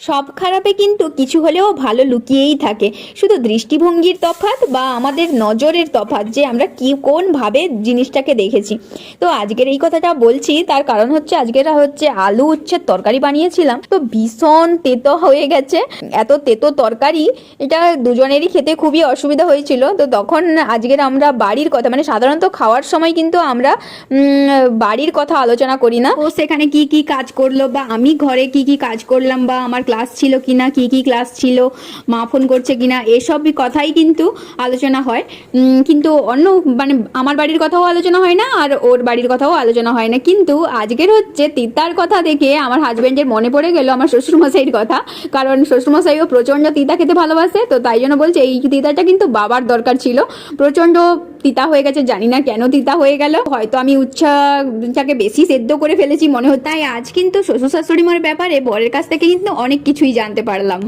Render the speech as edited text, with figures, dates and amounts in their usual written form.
সব খারাপে কিন্তু কিছু হলেও ভালো লুকিয়েই থাকে। শুধু দৃষ্টিভঙ্গির তফাৎ বা আমাদের নজরের তফাৎ, যে আমরা কোনভাবে জিনিসটাকে দেখেছি। তো আজকের এই কথাটা বলছি তার কারণ হচ্ছে আজকের আলু উচ্ছের তরকারি বানিয়েছিলাম, তো ভীষণ তেতো হয়ে গেছে। এত তেতো তরকারি, এটা দুজনেরই খেতে খুবই অসুবিধা হয়েছিল। তো তখন আজকের আমরা বাড়ির কথা, মানে সাধারণত খাওয়ার সময় কিন্তু আমরা বাড়ির কথা আলোচনা করি না। ও সেখানে কি কি কাজ করলো, বা আমি ঘরে কি কি কাজ করলাম, বা আমার ক্লাস ছিল কিনা, কি কি ক্লাস ছিল, মা ফোন করছে কিনা, এসব কথাই কিন্তু আলোচনা হয়। কিন্তু অন্য মানে আমার বাড়ির কথাও আলোচনা হয় না, আর ওর বাড়ির কথাও আলোচনা হয় না। কিন্তু আজকের তিতার কথা দেখে আমার হাজবেন্ডের মনে পড়ে গেল আমার শ্বশুরমশাইয়ের কথা, কারণ শ্বশুরমশাইও প্রচণ্ড তিতা খেতে ভালোবাসে। তো তাই জন্য বলছে এই তিতাটা কিন্তু বাবার দরকার ছিল, প্রচণ্ড তিতা হয়ে গেছে। জানি না কেন তিতা হয়ে গেল, হয়তো আমি উচ্ছটাকে বেশি সেদ্ধ করে ফেলেছি মনে হচ্ছে। তাই আজ কিন্তু শ্বশুর শাশুড়ি মার ব্যাপারে বরের কাছ থেকে কিন্তু অনেক কিছুই জানতে পারলাম।